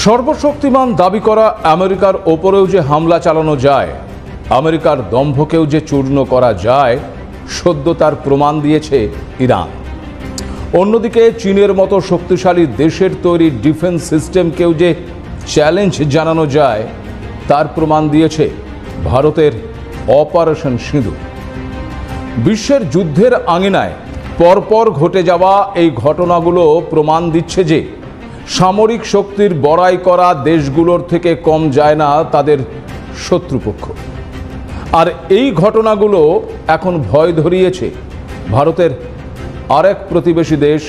সর্বশক্তিমান দাবি করা আমেরিকার ওপরেও যে হামলা চালানো যায়, আমেরিকার দম্ভকেও যে চূর্ণ করা যায়, সদ্য তার প্রমাণ দিয়েছে ইরান। অন্যদিকে চীনের মতো শক্তিশালী দেশের তৈরি ডিফেন্স সিস্টেমকেও যে চ্যালেঞ্জ জানানো যায়, তার প্রমাণ দিয়েছে ভারতের অপারেশন সিঁদুর। বিশ্বের যুদ্ধের আঙিনায় পরপর ঘটে যাওয়া এই ঘটনাগুলো প্রমাণ দিচ্ছে যে সামরিক শক্তির বড়াই করা দেশগুলোর থেকে কম যায় না তাদের শত্রুপক্ষ। আর এই ঘটনাগুলো এখন ভয় ধরিয়েছে ভারতের আরেক প্রতিবেশী দেশ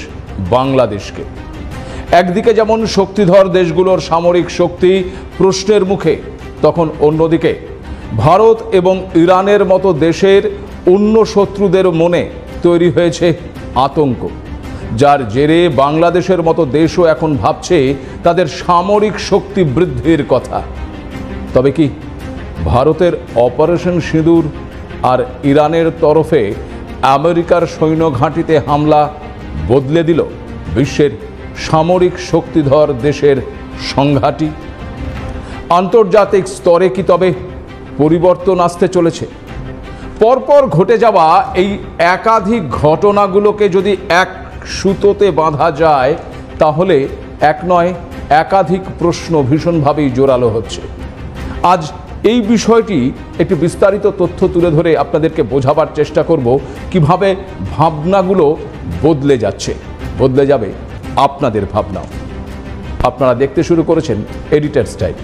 বাংলাদেশকে। একদিকে যেমন শক্তিধর দেশগুলোর সামরিক শক্তি প্রশ্নের মুখে, তখন অন্যদিকে ভারত এবং ইরানের মতো দেশের অন্য শত্রুদের মনে তৈরি হয়েছে আতঙ্ক, যার জেরে বাংলাদেশের মতো দেশও এখন ভাবছে তাদের সামরিক শক্তি বৃদ্ধির কথা। তবে কি ভারতের অপারেশন সিঁদুর আর ইরানের তরফে আমেরিকার সৈন্য ঘাঁটিতে হামলা বদলে দিল বিশ্বের সামরিক শক্তিধর দেশের সংঘাটি? আন্তর্জাতিক স্তরে কি তবে পরিবর্তন আসতে চলেছে? পরপর ঘটে যাওয়া এই একাধিক ঘটনাগুলোকে যদি এক সুতোতে বাঁধা যায়, তাহলে এক নয় একাধিক প্রশ্ন ভীষণভাবেই জোরালো হচ্ছে। আজ এই বিষয়টি একটি বিস্তারিত তথ্য তুলে ধরে আপনাদেরকে বোঝাবার চেষ্টা করব কিভাবে ভাবনাগুলো বদলে যাচ্ছে, বদলে যাবে আপনাদের ভাবনাও। আপনারা দেখতে শুরু করেছেন এডিটরস টাইম।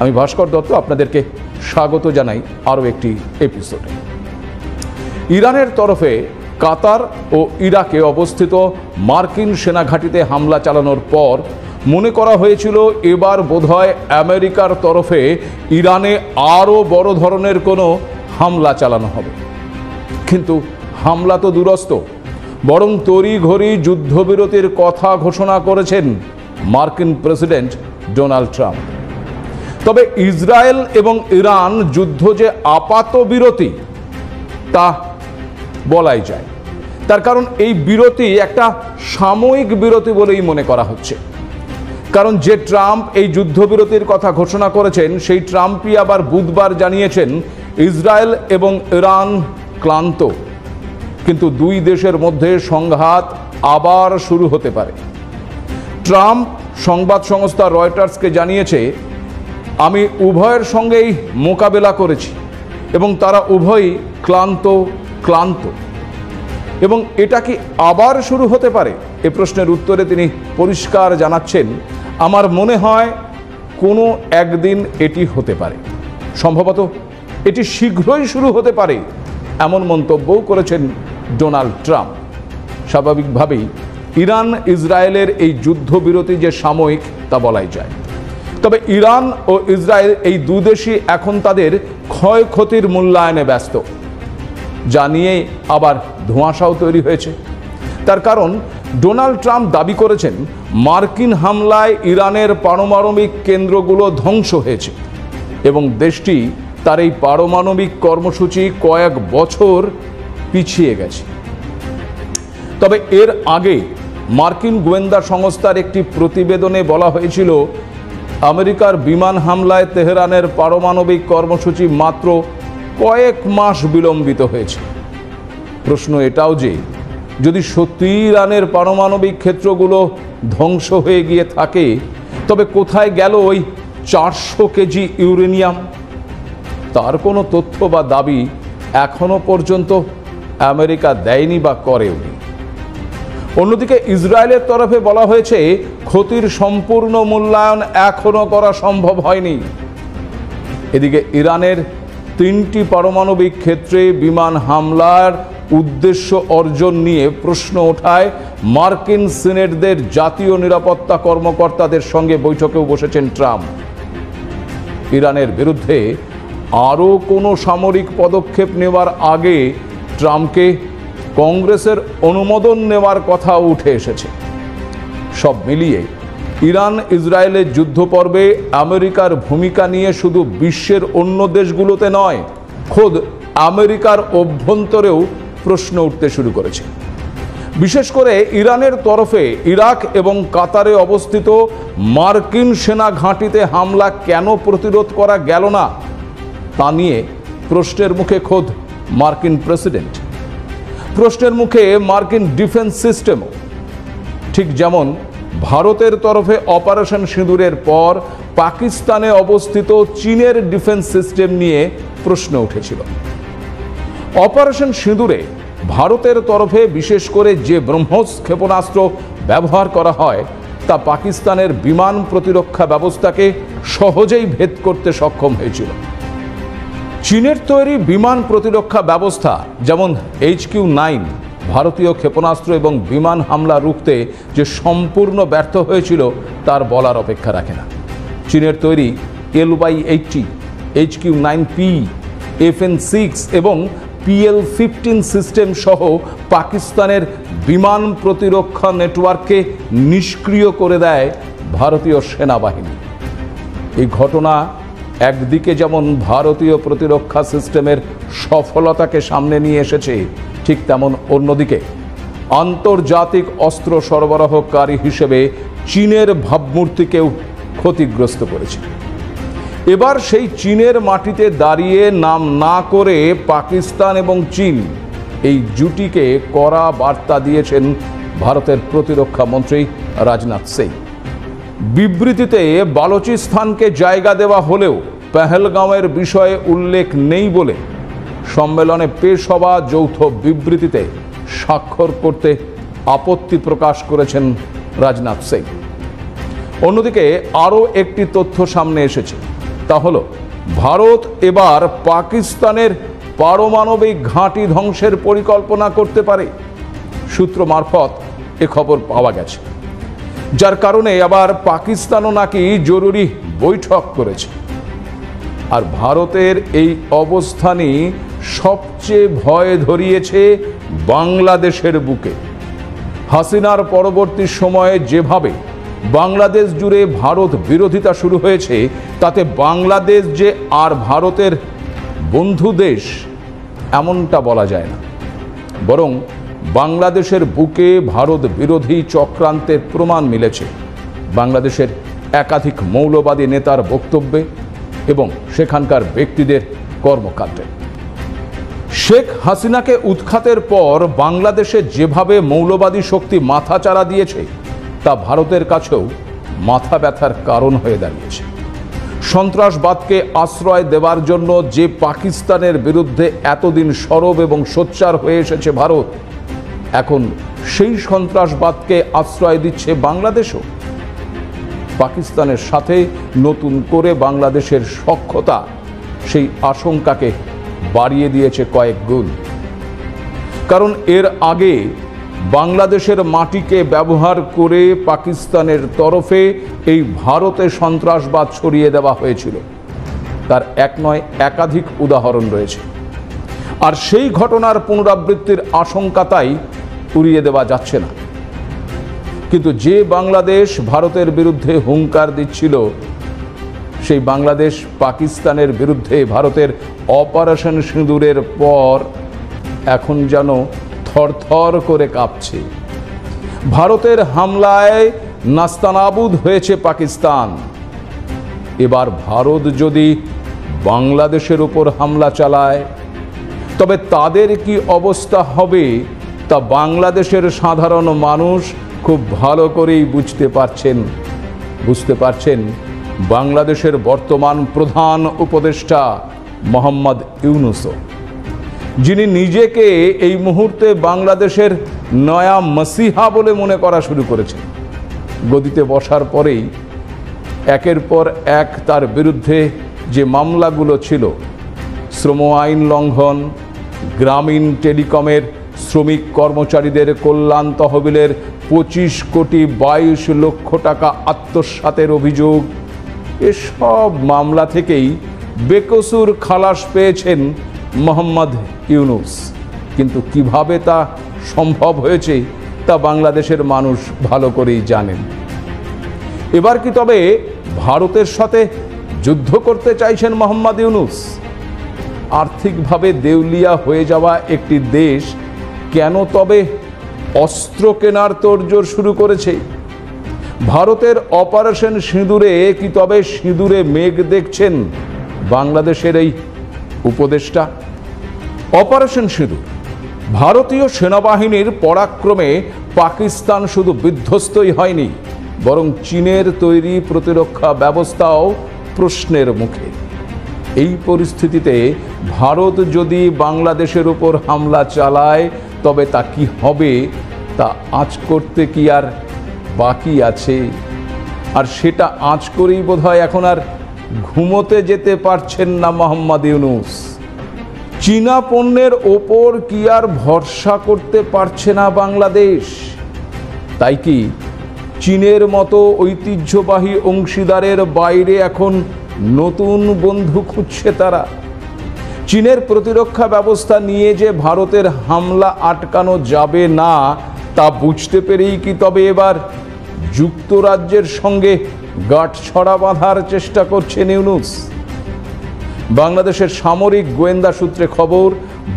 আমি ভাস্কর দত্ত আপনাদেরকে স্বাগত জানাই আরও একটি এপিসোডে। ইরানের তরফে কাতার ও ইরাকে অবস্থিত মার্কিন সেনাঘাঁটিতে হামলা চালানোর পর মনে করা হয়েছিল এবার বোধহয় আমেরিকার তরফে ইরানে আরও বড় ধরনের কোনো হামলা চালানো হবে। কিন্তু হামলা তো দূরস্থ, বরং তড়িঘড়ি যুদ্ধবিরতির কথা ঘোষণা করেছেন মার্কিন প্রেসিডেন্ট ডোনাল্ড ট্রাম্প। তবে ইসরায়েল এবং ইরান যুদ্ধ যে আপাত বিরতি তা বলাই যায়। তার কারণ এই বিরতি একটা সাময়িক বিরতি বলেই মনে করা হচ্ছে। কারণ যে ট্রাম্প এই যুদ্ধবিরতির কথা ঘোষণা করেছেন, সেই ট্রাম্পই আবার বুধবার জানিয়েছেন ইসরায়েল এবং ইরান ক্লান্ত, কিন্তু দুই দেশের মধ্যে সংঘাত আবার শুরু হতে পারে। ট্রাম্প সংবাদ সংস্থা রয়টার্সকে জানিয়েছে, আমি উভয়ের সঙ্গেই মোকাবেলা করেছি এবং তারা উভয়ই ক্লান্ত। এবং এটা কি আবার শুরু হতে পারে? এ প্রশ্নের উত্তরে তিনি পরিষ্কার জানাচ্ছেন, আমার মনে হয় কোনো একদিন এটি হতে পারে, সম্ভবত এটি শীঘ্রই শুরু হতে পারে, এমন মন্তব্যও করেছেন ডোনাল্ড ট্রাম্প। স্বাভাবিকভাবেই ইরান ইসরায়েলের এই যুদ্ধবিরতি যে সাময়িক তা বলাই যায়। তবে ইরান ও ইসরায়েল এই দুদেশই এখন তাদের ক্ষয়ক্ষতির মূল্যায়নে ব্যস্ত, যা নিয়ে আবার ধোঁয়াশাও তৈরি হয়েছে। তার কারণ ডোনাল্ড ট্রাম্প দাবি করেছেন মার্কিন হামলায় ইরানের পারমাণবিক কেন্দ্রগুলো ধ্বংস হয়েছে এবং দেশটি তার এই পারমাণবিক কর্মসূচি কয়েক বছর পিছিয়ে গেছে। তবে এর আগে মার্কিন গোয়েন্দা সংস্থার একটি প্রতিবেদনে বলা হয়েছিল আমেরিকার বিমান হামলায় তেহরানের পারমাণবিক কর্মসূচি মাত্র কয়েক মাস বিলম্বিত হয়েছে। প্রশ্ন এটাও যে যদি সত্যি ইরানের পারমাণবিক ক্ষেত্রগুলো ধ্বংস হয়ে গিয়ে থাকে, তবে কোথায় গেল ওই 400 কেজি ইউরেনিয়াম? তার কোনো তথ্য বা দাবি এখনো পর্যন্ত আমেরিকা দেয়নি বা করেওনি। অন্যদিকে ইসরায়েলের তরফে বলা হয়েছে ক্ষতির সম্পূর্ণ মূল্যায়ন এখনো করা সম্ভব হয়নি। এদিকে ইরানের 3টি পারমাণবিক ক্ষেত্রে বিমান হামলার উদ্দেশ্য অর্জন নিয়ে প্রশ্ন ওঠায় মার্কিন সিনেটদের জাতীয় নিরাপত্তা কর্মকর্তাদের সঙ্গে বৈঠকেও বসেছেন ট্রাম্প। ইরানের বিরুদ্ধে আরও কোনো সামরিক পদক্ষেপ নেওয়ার আগে ট্রাম্পকে কংগ্রেসের অনুমোদন নেওয়ার কথা উঠে এসেছে। সব মিলিয়ে ইরান ইসরায়েলের যুদ্ধপর্বে আমেরিকার ভূমিকা নিয়ে শুধু বিশ্বের অন্য দেশগুলোতে নয়, খোদ আমেরিকার অভ্যন্তরেও প্রশ্ন উঠতে শুরু করেছে। বিশেষ করে ইরানের তরফে ইরাক এবং কাতারে অবস্থিত মার্কিন সেনা ঘাঁটিতে হামলা কেন প্রতিরোধ করা গেল না তা নিয়ে প্রশ্নের মুখে খোদ মার্কিন প্রেসিডেন্ট, প্রশ্নের মুখে মার্কিন ডিফেন্স সিস্টেমও। ঠিক যেমন ভারতের তরফে অপারেশন সিঁদুরের পর পাকিস্তানে অবস্থিত চীনের ডিফেন্স সিস্টেম নিয়ে প্রশ্ন উঠেছিল। অপারেশন সিঁদুরে ভারতের তরফে বিশেষ করে যে ব্রহ্মোস ক্ষেপণাস্ত্র ব্যবহার করা হয় তা পাকিস্তানের বিমান প্রতিরক্ষা ব্যবস্থাকে সহজেই ভেদ করতে সক্ষম হয়েছিল। চীনের তৈরি বিমান প্রতিরক্ষা ব্যবস্থা যেমন HQ-9 ভারতীয় ক্ষেপণাস্ত্র এবং বিমান হামলা রুখতে যে সম্পূর্ণ ব্যর্থ হয়েছিল তার বলার অপেক্ষা রাখে না। চীনের তৈরি LY-80, HQ-9P, FN-6 এবং PL-15 সিস্টেম সহ পাকিস্তানের বিমান প্রতিরক্ষা নেটওয়ার্ককে নিষ্ক্রিয় করে দেয় ভারতীয় সেনাবাহিনী। এই ঘটনা একদিকে যেমন ভারতীয় প্রতিরক্ষা সিস্টেমের সফলতাকে সামনে নিয়ে এসেছে, ঠিক তেমন অন্যদিকে আন্তর্জাতিক অস্ত্র সরবরাহকারী হিসেবে চীনের ভাবমূর্তিকেও ক্ষতিগ্রস্ত করেছে। এবার সেই চীনের মাটিতে দাঁড়িয়ে নাম না করে পাকিস্তান এবং চীন এই জুটিকে কড়া বার্তা দিয়েছেন ভারতের প্রতিরক্ষা মন্ত্রী রাজনাথ সিং। বিবৃতিতে বালুচিস্তানকে জায়গা দেওয়া হলেও পেহেলগাঁওয়ের বিষয়ে উল্লেখ নেই বলে সম্মেলনে পেশ হওয়া যৌথ বিবৃতিতে স্বাক্ষর করতে আপত্তি প্রকাশ করেছেন রাজনাথ সিং। অন্যদিকে আরও একটি তথ্য সামনে এসেছে, তা হলো ভারত এবার পাকিস্তানের পারমাণবিক ঘাঁটি ধ্বংসের পরিকল্পনা করতে পারে। সূত্র মারফত এ খবর পাওয়া গেছে, যার কারণে আবার পাকিস্তানও নাকি জরুরি বৈঠক করেছে। আর ভারতের এই অবস্থানই সবচেয়ে ভয় ধরিয়েছে বাংলাদেশের বুকে। হাসিনার পরবর্তী সময়ে যেভাবে বাংলাদেশ জুড়ে ভারত বিরোধিতা শুরু হয়েছে, তাতে বাংলাদেশ যে আর ভারতের বন্ধু দেশ এমনটা বলা যায় না, বরং বাংলাদেশের বুকে ভারত বিরোধী চক্রান্তের প্রমাণ মিলেছে বাংলাদেশের একাধিক মৌলবাদী নেতার বক্তব্যে এবং সেখানকার ব্যক্তিদের কর্মকাণ্ডে। শেখ হাসিনাকে উৎখাতের পর বাংলাদেশে যেভাবে মৌলবাদী শক্তি মাথাচাড়া দিয়েছে তা ভারতের কাছেও মাথা ব্যথার কারণ হয়ে দাঁড়িয়েছে। সন্ত্রাসবাদকে আশ্রয় দেওয়ার জন্য যে পাকিস্তানের বিরুদ্ধে এতদিন সরব এবং সোচ্চার হয়ে এসেছে ভারত, এখন সেই সন্ত্রাসবাদকে আশ্রয় দিচ্ছে বাংলাদেশও। পাকিস্তানের সাথে নতুন করে বাংলাদেশের সখ্যতা সেই আশঙ্কাকে বাড়িয়ে দিয়েছে কয়েক গুণ। কারণ এর আগে বাংলাদেশের মাটিকে ব্যবহার করে পাকিস্তানের তরফে এই ভারতে সন্ত্রাসবাদ ছড়িয়ে দেওয়া হয়েছিল, তার এক নয় একাধিক উদাহরণ রয়েছে। আর সেই ঘটনার পুনরাবৃত্তির আশঙ্কা তাই উড়িয়ে দেওয়া যাচ্ছে না। কিন্তু যে বাংলাদেশ ভারতের বিরুদ্ধে হুঙ্কার দিচ্ছিল, সেই বাংলাদেশ পাকিস্তানের বিরুদ্ধে ভারতের অপারেশন সিঁদুরের পর এখন যেন থরথর করে কাঁপছে। ভারতের হামলায় নাস্তানাবুদ হয়েছে পাকিস্তান। এবার ভারত যদি বাংলাদেশের উপর হামলা চালায়, তবে তাদের কি অবস্থা হবে তা বাংলাদেশের সাধারণ মানুষ খুব ভালো করেই বুঝতে পারছেন বাংলাদেশের বর্তমান প্রধান উপদেষ্টা মোহাম্মদ ইউনূসও, যিনি নিজেকে এই মুহূর্তে বাংলাদেশের নয়া মসিহা বলে মনে করা শুরু করেছেন। গদিতে বসার পরেই একের পর এক তার বিরুদ্ধে যে মামলাগুলো ছিল, শ্রম আইন লঙ্ঘন, গ্রামীণ টেলিকমের শ্রমিক কর্মচারীদের কল্যাণ তহবিলের 25 কোটি 22 লক্ষ টাকা আত্মসাতের অভিযোগ, এসব মামলা থেকেই বেকসুর খালাস পেয়েছেন মোহাম্মদ ইউনূস। কিন্তু কিভাবে তা সম্ভব হয়েছে তা বাংলাদেশের মানুষ ভালো করেই জানেন। এবার কি তবে ভারতের সাথে যুদ্ধ করতে চাইছেন মোহাম্মদ ইউনূস? আর্থিকভাবে দেউলিয়া হয়ে যাওয়া একটি দেশ কেন তবে অস্ত্র কেনার তোড়জোড় শুরু করেছে। ভারতের অপারেশন সিঁদুরে কি তবে সিঁদুরে মেঘ দেখছেন বাংলাদেশের এই উপদেষ্টা? অপারেশন সিঁদুর, ভারতীয় সেনাবাহিনীর পরাক্রমে পাকিস্তান শুধু বিধ্বস্তই হয়নি, বরং চীনের তৈরি প্রতিরক্ষা ব্যবস্থাও প্রশ্নের মুখে। এই পরিস্থিতিতে ভারত যদি বাংলাদেশের উপর হামলা চালায় তবে তা কি হবে তা আঁচ করতে কি আর বাকি আছে? আর সেটা আঁচ করেই বোধহয় এখন আর ঘুমোতে যেতে পারছেন না মোহাম্মদ ইউনূস। চীনা পণ্যের ওপর কি আর ভরসা করতে পারছে না বাংলাদেশ? তাই কি চীনের মতো ঐতিহ্যবাহী অংশীদারের বাইরে এখন নতুন বন্ধু খুঁজছে তারা? চীনের প্রতিরক্ষা ব্যবস্থা নিয়ে যে ভারতের হামলা আটকানো যাবে না তা বুঝতে পেরেই কি তবে এবার যুক্তরাজ্যের সঙ্গে গাঁটছড়া বাঁধার চেষ্টা করছেন ইউনূস? বাংলাদেশের সামরিক গোয়েন্দা সূত্রে খবর,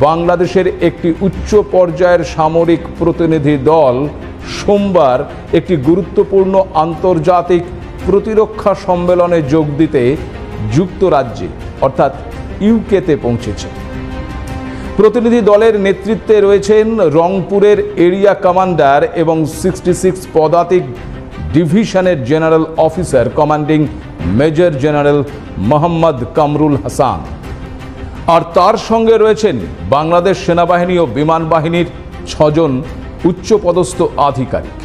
বাংলাদেশের একটি উচ্চ পর্যায়ের সামরিক প্রতিনিধি দল সোমবার একটি গুরুত্বপূর্ণ আন্তর্জাতিক প্রতিরক্ষা সম্মেলনে যোগ দিতে যুক্তরাজ্যে অর্থাৎ ইউকেতে পৌঁছেছে। প্রতিনিধি দলের নেতৃত্বে রয়েছেন রংপুরের এরিয়া কমান্ডার এবং 66 পদাতিক ডিভিশনের general officer commanding major general Mohammad Kamrul Hasan. আর তার সঙ্গে রয়েছেন বাংলাদেশ সেনাবাহিনী ও বিমান বাহিনীর 6 জন উচ্চপদস্থ আধিকারিক।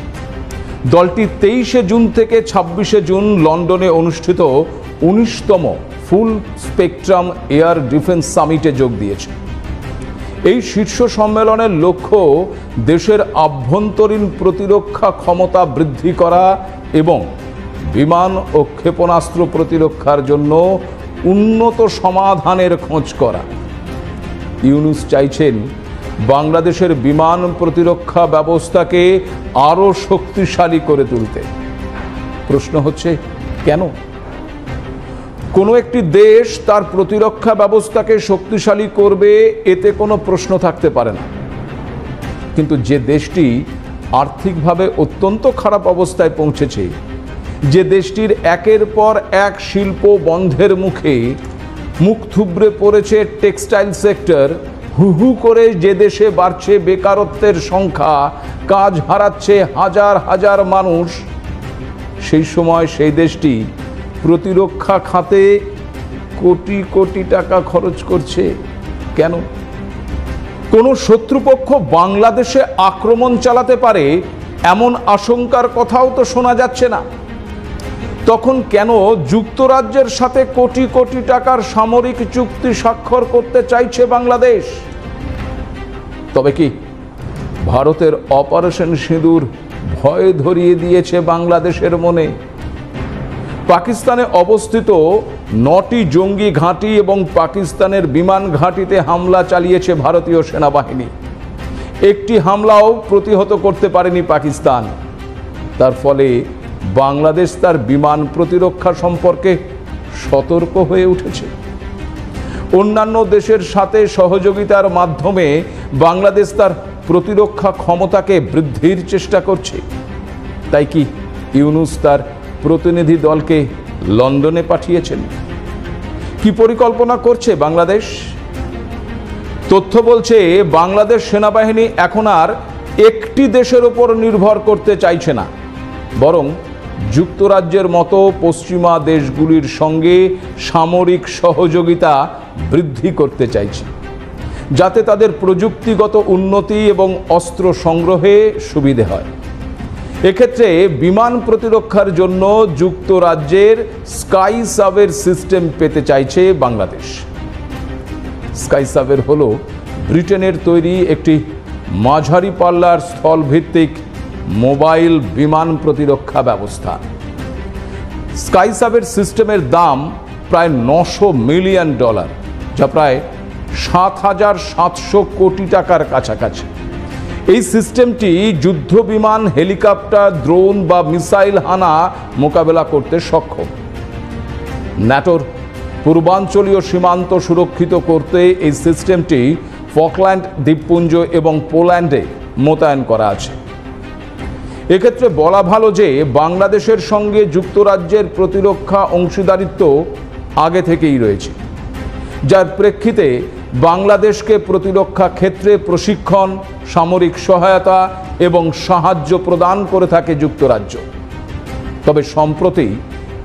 দলটি 23 জুন থেকে 26 জুন লন্ডনে অনুষ্ঠিত 19তম ফুল স্পেকট্রাম এয়ার ডিফেন্স সামিটে যোগ দিয়েছে। এই শীর্ষ সম্মেলনের লক্ষ্য দেশের আভ্যন্তরীণ প্রতিরক্ষা ক্ষমতা বৃদ্ধি করা এবং বিমান ও ক্ষেপণাস্ত্র প্রতিরক্ষার জন্য উন্নত সমাধানের খোঁজ করা। ইউনূস চাইছেন বাংলাদেশের বিমান প্রতিরক্ষা ব্যবস্থাকে আরও শক্তিশালী করে তুলতে। প্রশ্ন হচ্ছে কেন? কোনো একটি দেশ তার প্রতিরক্ষা ব্যবস্থাকে শক্তিশালী করবে এতে কোনো প্রশ্ন থাকতে পারে না, কিন্তু যে দেশটি আর্থিকভাবে অত্যন্ত খারাপ অবস্থায় পৌঁছেছে, যে দেশটির একের পর এক শিল্প বন্ধের মুখে, মুখ থুবড়ে পড়েছে টেক্সটাইল সেক্টর, হু হু করে যে দেশে বাড়ছে বেকারত্বের সংখ্যা, কাজ হারাচ্ছে হাজার হাজার মানুষ, সেই সময় সেই দেশটি প্রতিরক্ষা খাতে কোটি কোটি টাকা খরচ করছে কেন? কোনো শত্রুপক্ষ বাংলাদেশে আক্রমণ চালাতে পারে এমন আশঙ্কার কথাও তো শোনা যাচ্ছে না। তখন কেন যুক্তরাজ্যের সাথে কোটি কোটি টাকার সামরিক চুক্তি স্বাক্ষর করতে চাইছে বাংলাদেশ? তবে কি ভারতের অপারেশন সিঁদুর ভয় ধরিয়ে দিয়েছে বাংলাদেশের মনে? পাকিস্তানে অবস্থিত 9টি জঙ্গি ঘাঁটি এবং পাকিস্তানের বিমান ঘাঁটিতে হামলা চালিয়েছে ভারতীয় সেনাবাহিনী। একটি হামলাও প্রতিহত করতে পারেনি পাকিস্তান। তার ফলে বাংলাদেশ তার বিমান প্রতিরক্ষা সম্পর্কে সতর্ক হয়ে উঠেছে। অন্যান্য দেশের সাথে সহযোগিতার মাধ্যমে বাংলাদেশ তার প্রতিরক্ষা ক্ষমতাকে বৃদ্ধির চেষ্টা করছে। তাই কি ইউনূস তার প্রতিনিধি দলকে লন্ডনে পাঠিয়েছেন? কি পরিকল্পনা করছে বাংলাদেশ? তথ্য বলছে বাংলাদেশ সেনাবাহিনী এখন আর একটি দেশের উপর নির্ভর করতে চাইছে না, বরং যুক্তরাজ্যের মতো পশ্চিমা দেশগুলির সঙ্গে সামরিক সহযোগিতা বৃদ্ধি করতে চাইছে, যাতে তাদের প্রযুক্তিগত উন্নতি এবং অস্ত্র সংগ্রহে সুবিধে হয়। এক্ষেত্রে বিমান প্রতিরক্ষার জন্য যুক্তরাজ্যের স্কাইসাবের সিস্টেম পেতে চাইছে বাংলাদেশ। স্কাইসাবের হলো ব্রিটেনের তৈরি একটি মাঝারি পাল্লার স্থলভিত্তিক মোবাইল বিমান প্রতিরক্ষা ব্যবস্থা। স্কাইসাবের সিস্টেমের দাম প্রায় $900 মিলিয়ন, যা প্রায় 7,700 কোটি টাকার কাছাকাছি। এই সিস্টেমটি যুদ্ধ বিমান, হেলিকপ্টার, দ্রোন বা মিসাইল হানা মোকাবেলা করতে সক্ষম। ন্যাটোর পূর্বাঞ্চলীয় সীমান্ত সুরক্ষিত করতে এই সিস্টেমটি ফকল্যান্ড দ্বীপপুঞ্জ এবং পোল্যান্ডে মোতায়েন করা আছে। এক্ষেত্রে বলা ভালো যে বাংলাদেশের সঙ্গে যুক্তরাজ্যের প্রতিরক্ষা অংশীদারিত্ব আগে থেকেই রয়েছে, যার প্রেক্ষিতে বাংলাদেশকে প্রতিরক্ষা ক্ষেত্রে প্রশিক্ষণ, সামরিক সহায়তা এবং সাহায্য প্রদান করে থাকে যুক্তরাজ্য। তবে সম্প্রতি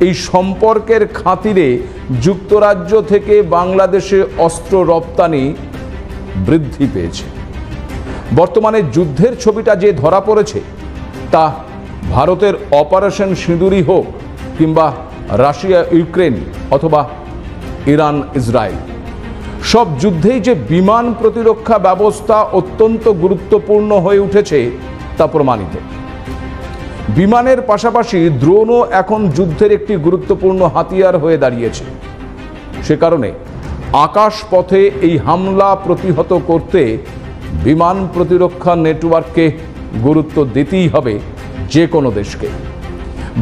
এই সম্পর্কের খাতিরে যুক্তরাজ্য থেকে বাংলাদেশে অস্ত্র রপ্তানি বৃদ্ধি পেয়েছে। বর্তমানে যুদ্ধের ছবিটা যে ধরা পড়েছে তা ভারতের অপারেশন সিঁদুরই হোক কিংবা রাশিয়া ইউক্রেন অথবা ইরান ইসরায়েল, সব যুদ্ধেই যে বিমান প্রতিরক্ষা ব্যবস্থা অত্যন্ত গুরুত্বপূর্ণ হয়ে উঠেছে তা প্রমাণিত। বিমানের পাশাপাশি ড্রোনও এখন যুদ্ধের একটি গুরুত্বপূর্ণ হাতিয়ার হয়ে দাঁড়িয়েছে। সে কারণে আকাশপথে এই হামলা প্রতিহত করতে বিমান প্রতিরক্ষা নেটওয়ার্ককে গুরুত্ব দিতেই হবে যে কোনো দেশকে।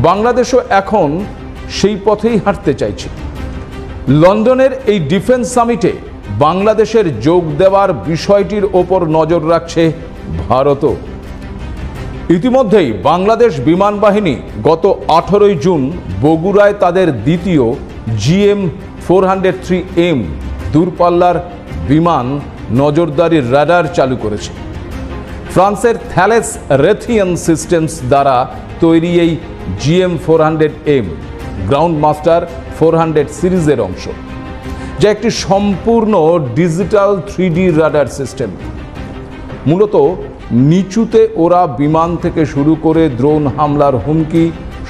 বাংলাদেশও এখন সেই পথেই হাঁটতে চাইছে। লন্ডনের এই ডিফেন্স সামিটে বাংলাদেশের যোগ দেওয়ার বিষয়টির ওপর নজর রাখছে ভারতও। ইতিমধ্যেই বাংলাদেশ বিমান বাহিনী গত 18 জুন বগুড়ায় তাদের দ্বিতীয় GM-403M দূরপাল্লার বিমান নজরদারি রাডার চালু করেছে। ফ্রান্সের থ্যালেস রেথিয়ান সিস্টেমস দ্বারা তৈরি এই GM-400M গ্রাউন্ড মাস্টার 400 সিরিজের অংশ, যা একটি সম্পূর্ণ ডিজিটাল 3D রাডার সিস্টেম। মূলত নিচুতে ওরা বিমান থেকে শুরু করে ড্রোন হামলার হুমকি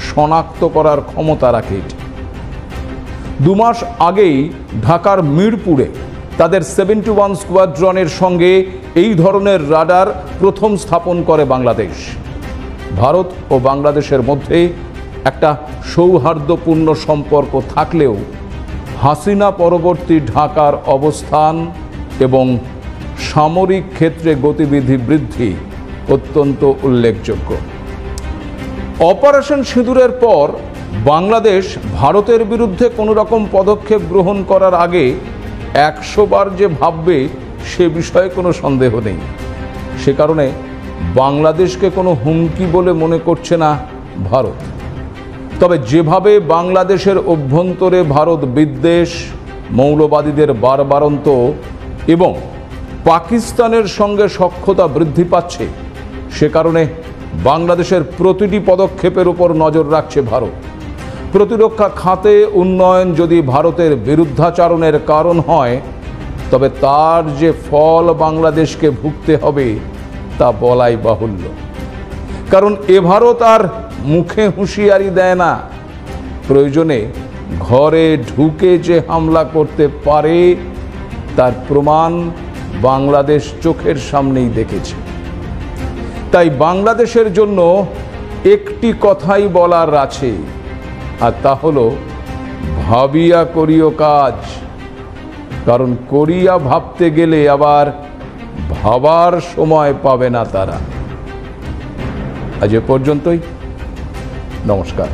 শনাক্ত করার ক্ষমতা রাখে এটি। 2 মাস আগেই ঢাকার মিরপুরে তাদের 71 স্কোয়াড্রনের সঙ্গে এই ধরনের রাডার প্রথম স্থাপন করে বাংলাদেশ। ভারত ও বাংলাদেশের মধ্যে একটা সৌহার্দ্যপূর্ণ সম্পর্ক থাকলেও হাসিনা পরবর্তী ঢাকার অবস্থান এবং সামরিক ক্ষেত্রে গতিবিধি বৃদ্ধি অত্যন্ত উল্লেখযোগ্য। অপারেশন সিঁদুরের পর বাংলাদেশ ভারতের বিরুদ্ধে কোনো রকম পদক্ষেপ গ্রহণ করার আগে 100 বার যে ভাববে সে বিষয়ে কোনো সন্দেহ নেই। সে কারণে বাংলাদেশকে কোনো হুমকি বলে মনে করছে না ভারত। তবে যেভাবে বাংলাদেশের অভ্যন্তরে ভারত বিদ্বেষ, মৌলবাদীদের বারবারন্ত এবং পাকিস্তানের সঙ্গে সখ্যতা বৃদ্ধি পাচ্ছে, সে কারণে বাংলাদেশের প্রতিটি পদক্ষেপের উপর নজর রাখছে ভারত। প্রতিরক্ষা খাতে উন্নয়ন যদি ভারতের বিরুদ্ধাচরণের কারণ হয়, তবে তার যে ফল বাংলাদেশকে ভুগতে হবে তা বলাই বাহুল্য। কারণ এ ভারত আর মুখে হুঁশিয়ারি দেয় না, প্রয়োজনে ঘরে ঢুকে যে হামলা করতে পারে তার প্রমাণ বাংলাদেশ চোখের সামনেই দেখেছে। তাই বাংলাদেশের জন্য একটি কথাই বলার আছে, আর তা হলো ভাবিয়া করিও কাজ। কারণ করিয়া ভাবতে গেলে আবার ভাবার সময় পাবে না তারা। আজ এ পর্যন্তই। নমস্কার।